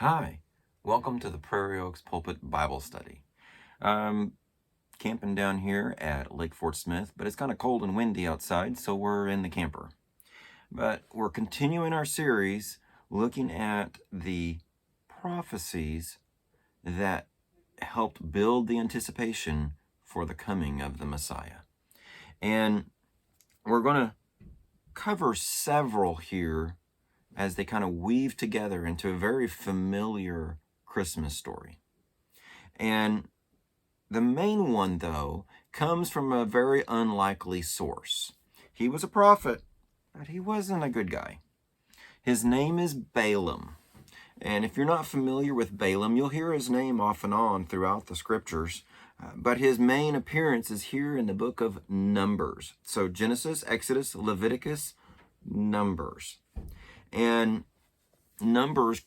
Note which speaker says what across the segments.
Speaker 1: Hi, welcome to the Prairie Oaks Pulpit Bible Study. I'm camping down here at Lake Fort Smith, but it's kind of cold and windy outside, so we're in the camper. But we're continuing our series looking at the prophecies that helped build the anticipation for the coming of the Messiah. And we're going to cover several here as they kind of weave together into a very familiar Christmas story. And the main one, though, comes from a very unlikely source. He was a prophet, but he wasn't a good guy. His name is Balaam. And if you're not familiar with Balaam, you'll hear his name off and on throughout the scriptures. But his main appearance is here in the book of Numbers. So Genesis, Exodus, Leviticus, Numbers. And Numbers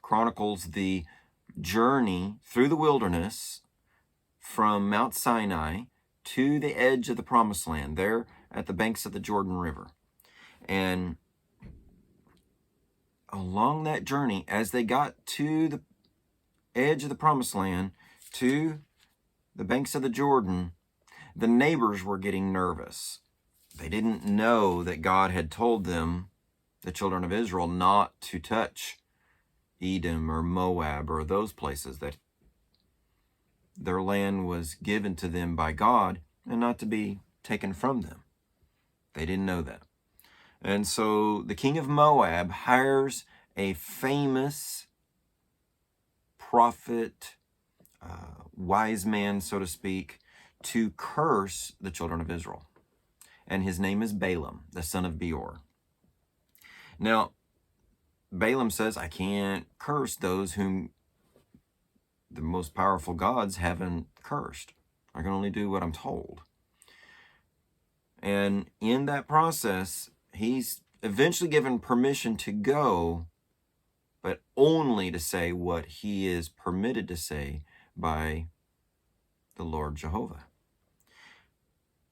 Speaker 1: chronicles the journey through the wilderness from Mount Sinai to the edge of the Promised Land, there at the banks of the Jordan River. And along that journey, as they got to the edge of the Promised Land, to the banks of the Jordan, the neighbors were getting nervous. They didn't know that God had told them, the children of Israel, not to touch Edom or Moab or those places, that their land was given to them by God and not to be taken from them. They didn't know that. And so the king of Moab hires a famous prophet, wise man, so to speak, to curse the children of Israel. And his name is Balaam, the son of Beor. Now, Balaam says, I can't curse those whom the most powerful gods haven't cursed. I can only do what I'm told. And in that process, he's eventually given permission to go, but only to say what he is permitted to say by the Lord Jehovah.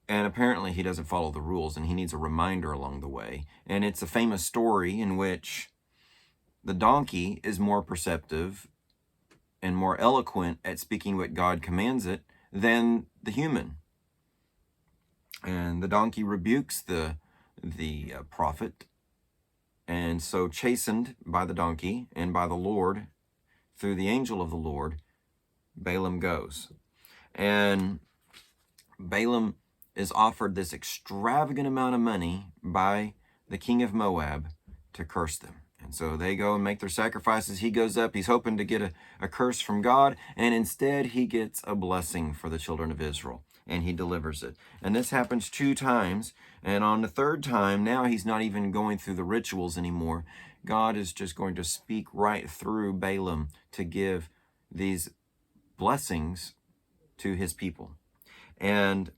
Speaker 1: And apparently he doesn't follow the rules, and he needs a reminder along the way. And it's a famous story in which the donkey is more perceptive and more eloquent at speaking what God commands it than the human. And the donkey rebukes the prophet. And so, chastened by the donkey and by the Lord, through the angel of the Lord, Balaam goes. And Balaam is offered this extravagant amount of money by the king of Moab to curse them. And so they go and make their sacrifices. He goes up. He's hoping to get a curse from God. And instead, he gets a blessing for the children of Israel. And he delivers it. And this happens 2 times. And on the 3rd time, now he's not even going through the rituals anymore. God is just going to speak right through Balaam to give these blessings to his people. And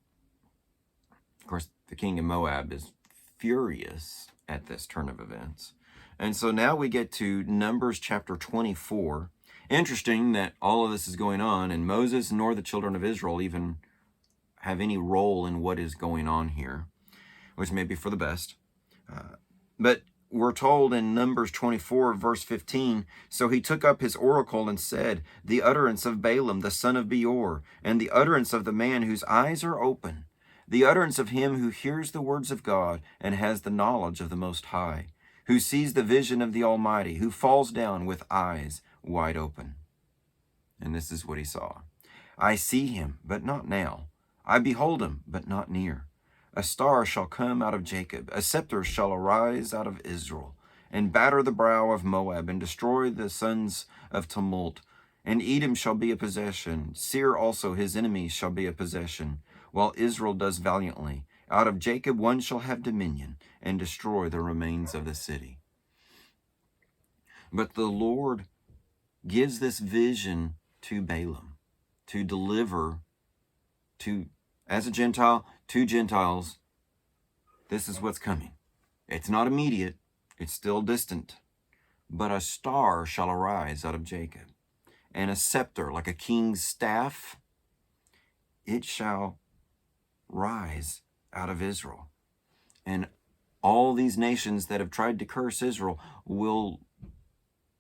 Speaker 1: of course, the king of Moab is furious at this turn of events. And so now we get to Numbers chapter 24. Interesting that all of this is going on, and Moses nor the children of Israel even have any role in what is going on here, which may be for the best. But we're told in Numbers 24, verse 15, so he took up his oracle and said, the utterance of Balaam, the son of Beor, and the utterance of the man whose eyes are open, the utterance of him who hears the words of God and has the knowledge of the Most High, who sees the vision of the Almighty, who falls down with eyes wide open. And this is what he saw. I see him, but not now. I behold him, but not near. A star shall come out of Jacob, a scepter shall arise out of Israel, and batter the brow of Moab, and destroy the sons of tumult. And Edom shall be a possession, Seir also his enemies shall be a possession, while Israel does valiantly. Out of Jacob one shall have dominion, and destroy the remains of the city. But the Lord gives this vision to Balaam to deliver to, as a Gentile, to Gentiles. This is what's coming. It's not immediate, it's still distant. But a star shall arise out of Jacob, and a scepter like a king's staff, it shall rise out of Israel. And all these nations that have tried to curse Israel will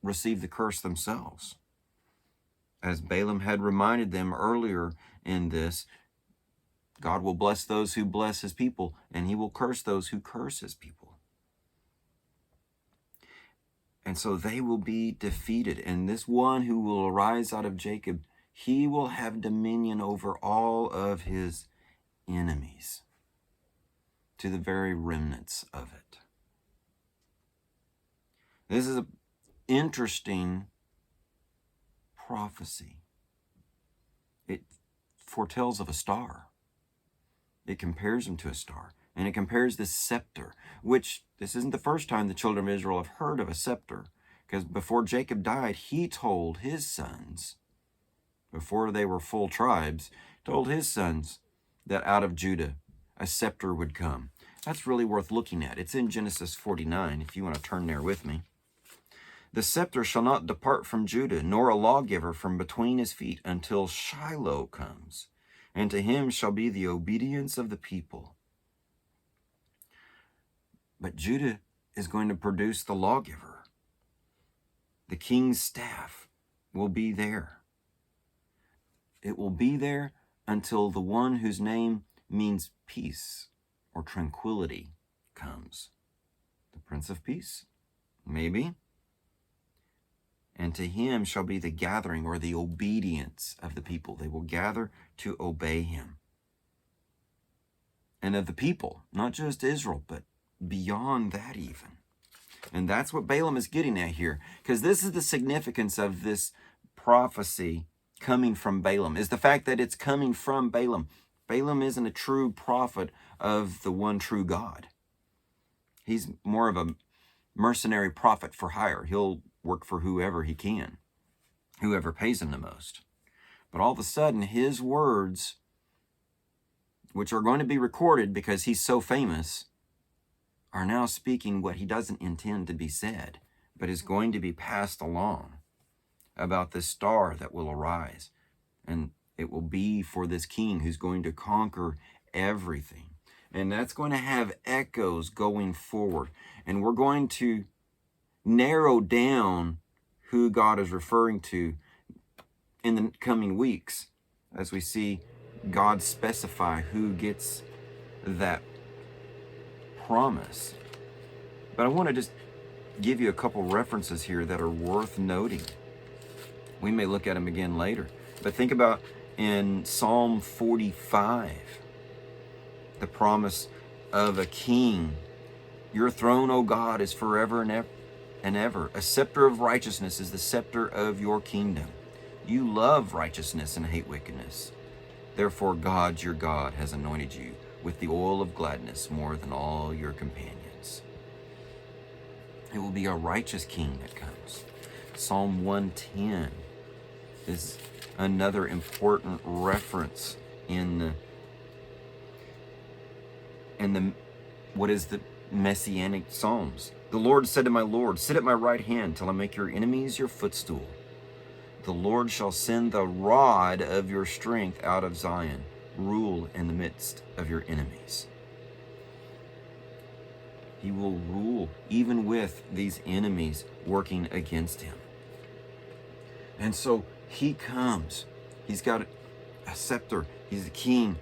Speaker 1: receive the curse themselves. As Balaam had reminded them earlier in this, God will bless those who bless his people, and he will curse those who curse his people. And so they will be defeated. And this one who will arise out of Jacob, he will have dominion over all of his enemies, to the very remnants of it. This is an interesting prophecy. It foretells of a star. It compares him to a star. And it compares this scepter, which this isn't the first time the children of Israel have heard of a scepter, because before Jacob died, he told his sons, before they were full tribes, told his sons that out of Judah a scepter would come. That's really worth looking at. It's in Genesis 49, if you want to turn there with me. The scepter shall not depart from Judah, nor a lawgiver from between his feet, until Shiloh comes, and to him shall be the obedience of the people. But Judah is going to produce the lawgiver. The king's staff will be there. It will be there until the one whose name means peace or tranquility comes. The Prince of Peace? Maybe. And to him shall be the gathering or the obedience of the people. They will gather to obey him. And of the people, not just Israel, but beyond that even. And that's what Balaam is getting at here, because this is the significance of this prophecy coming from Balaam, is the fact that it's coming from Balaam. Balaam isn't a true prophet of the one true God. He's more of a mercenary prophet for hire. He'll work for whoever he can, whoever pays him the most. But all of a sudden, his words, which are going to be recorded because he's so famous, are now speaking what he doesn't intend to be said, but is going to be passed along about this star that will arise. And it will be for this king who's going to conquer everything. And that's going to have echoes going forward. And we're going to narrow down who God is referring to in the coming weeks as we see God specify who gets that promise. But I want to just give you a couple references here that are worth noting. We may look at them again later. But think about in Psalm 45, the promise of a king. Your throne, O God, is forever and ever. A scepter of righteousness is the scepter of your kingdom. You love righteousness and hate wickedness. Therefore, God, your God, has anointed you with the oil of gladness more than all your companions. It will be a righteous king that comes. Psalm 110 is another important reference in the what is the Messianic Psalms. The Lord said to my Lord, sit at my right hand till I make your enemies your footstool. The Lord shall send the rod of your strength out of Zion, rule in the midst of your enemies. He will rule even with these enemies working against him. And so he comes. He's got a scepter. He's a king.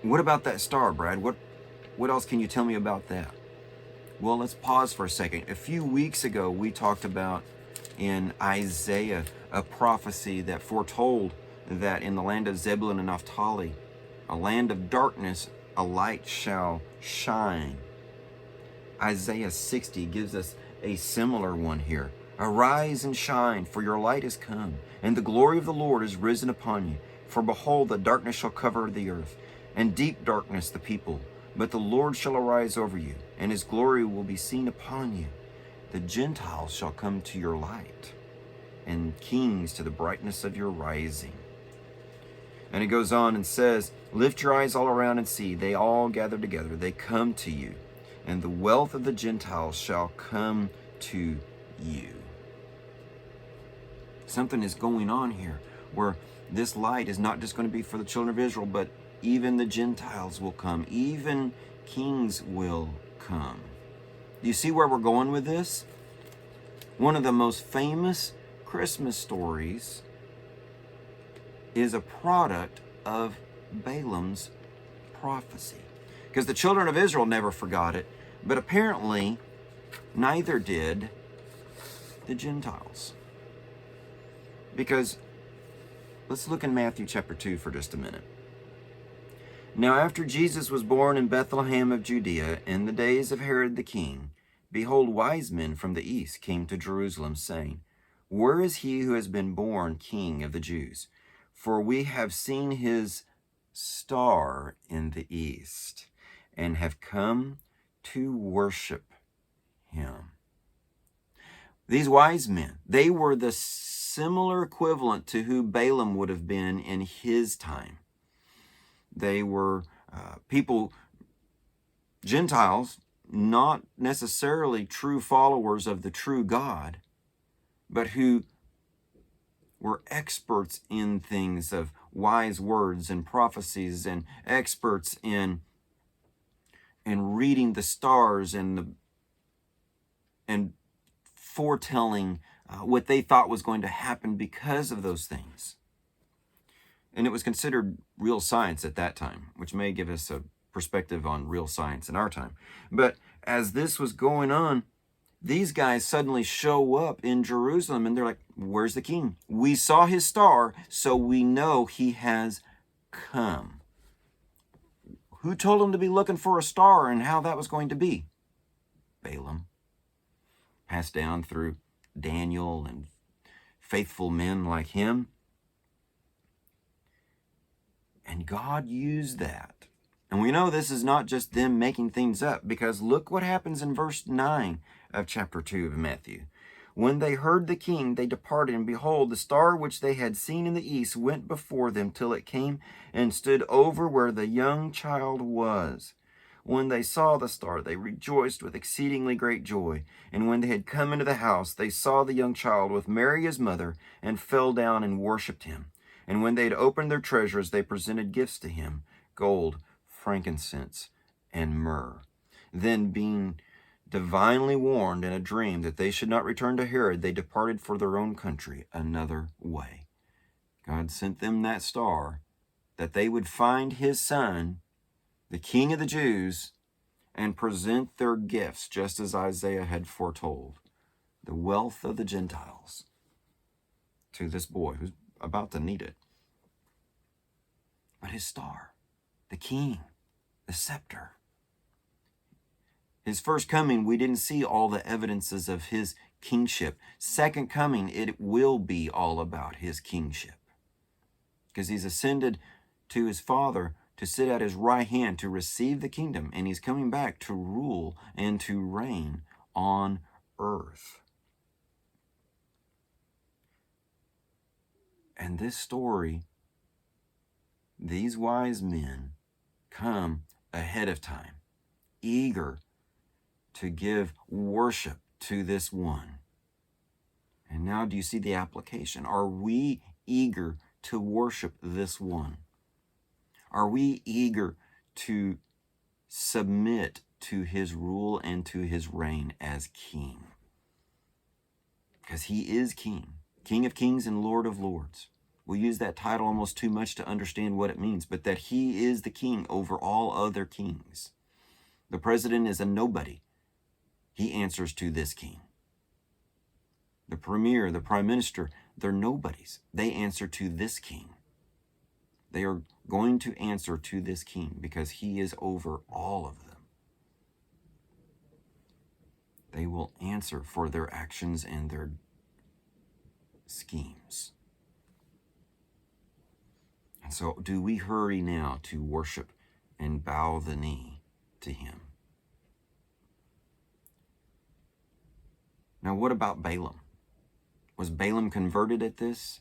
Speaker 1: What about that star, Brad? What else can you tell me about that? Well, let's pause for a second. A few weeks ago, we talked about in Isaiah a prophecy that foretold that in the land of Zebulun and Naphtali, a land of darkness, a light shall shine. Isaiah 60 gives us a similar one here. Arise and shine, for your light is come, and the glory of the Lord is risen upon you. For behold, the darkness shall cover the earth, and deep darkness the people. But the Lord shall arise over you, and his glory will be seen upon you. The Gentiles shall come to your light, and kings to the brightness of your rising. And it goes on and says, lift your eyes all around and see, they all gather together, they come to you, and the wealth of the Gentiles shall come to you. Something is going on here where this light is not just going to be for the children of Israel, but even the Gentiles will come. Even kings will come. Do you see where we're going with this? One of the most famous Christmas stories is a product of Balaam's prophecy. Because the children of Israel never forgot it, but apparently neither did the Gentiles. Because let's look in Matthew chapter 2 for just a minute. Now after Jesus was born in Bethlehem of Judea in the days of Herod the king, behold, wise men from the east came to Jerusalem, saying, Where is he who has been born King of the Jews? For we have seen his star in the east, and have come to worship him. These wise men, they were the similar equivalent to who Balaam would have been in his time. They were people, Gentiles, not necessarily true followers of the true God, but who were experts in things of wise words and prophecies, and experts in reading the stars and foretelling what they thought was going to happen because of those things. And it was considered real science at that time, which may give us a perspective on real science in our time. But as this was going on, these guys suddenly show up in Jerusalem, and they're like, where's the king? We saw his star, so we know he has come. Who told them to be looking for a star and how that was going to be? Balaam. Passed down through Daniel and faithful men like him. And God used that. And we know this is not just them making things up, because look what happens in verse 9 of chapter 2 of Matthew. When they heard the king, they departed, and behold, the star which they had seen in the east went before them till it came and stood over where the young child was. When they saw the star, they rejoiced with exceedingly great joy. And when they had come into the house, they saw the young child with Mary his mother, and fell down and worshipped him. And when they had opened their treasures, they presented gifts to him, gold, frankincense, and myrrh. Then, being divinely warned in a dream that they should not return to Herod, they departed for their own country another way. God sent them that star that they would find his son, the King of the Jews, and present their gifts, just as Isaiah had foretold, the wealth of the Gentiles, to this boy who's about to need it. But his star, the king, the scepter. His first coming, we didn't see all the evidences of his kingship. Second coming, it will be all about his kingship, because he's ascended to his Father to sit at his right hand to receive the kingdom, and he's coming back to rule and to reign on earth. And this story, these wise men come ahead of time, eager to give worship to this one. And now do you see the application? Are we eager to worship this one? Are we eager to submit to his rule and to his reign as king? Because he is king, King of kings and Lord of lords. We use that title almost too much to understand what it means, but that he is the king over all other kings. The president is a nobody. He answers to this king. The premier, the prime minister, they're nobodies. They answer to this king. They are going to answer to this king because he is over all of them. They will answer for their actions and their schemes. And so do we hurry now to worship and bow the knee to him? Now, what about Balaam? Was Balaam converted at this?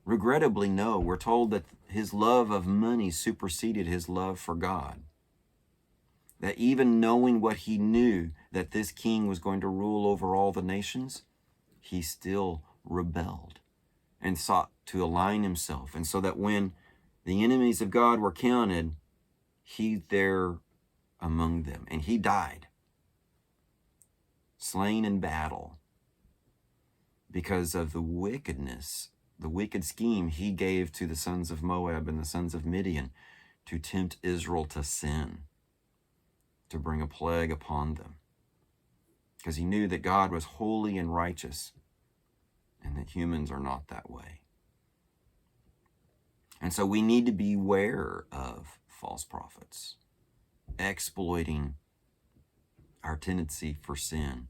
Speaker 1: Regrettably, no. We're told that his love of money superseded his love for God. That even knowing what he knew, that this king was going to rule over all the nations, he still rebelled and sought to align himself. And so that when the enemies of God were counted, he there among them. And he died, slain in battle, because of the wickedness, the wicked scheme he gave to the sons of Moab and the sons of Midian to tempt Israel to sin, to bring a plague upon them. Because he knew that God was holy and righteous and that humans are not that way. And so we need to beware of false prophets exploiting our tendency for sin,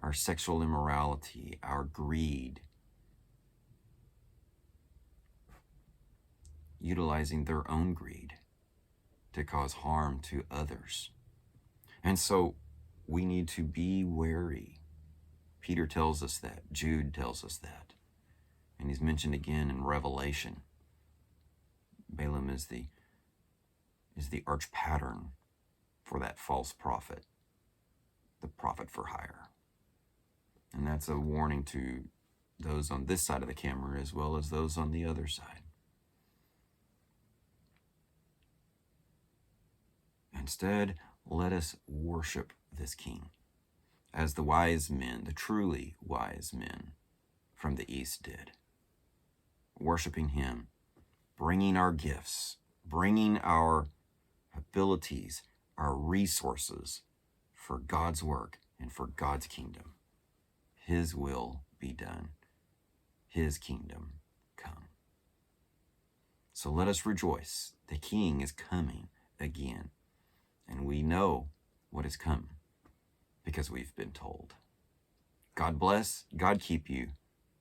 Speaker 1: our sexual immorality, our greed, utilizing their own greed to cause harm to others. And so we need to be wary. Peter tells us that. Jude tells us that. And he's mentioned again in Revelation. Balaam is the arch pattern for that false prophet, the prophet for hire. And that's a warning to those on this side of the camera as well as those on the other side. Instead, let us worship this King as the wise men, the truly wise men from the East did. Worshiping him, bringing our gifts, bringing our abilities, our resources for God's work and for God's kingdom. His will be done. His kingdom come. So let us rejoice. The King is coming again. And we know what is coming because we've been told. God bless. God keep you.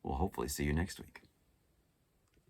Speaker 1: We'll hopefully see you next week.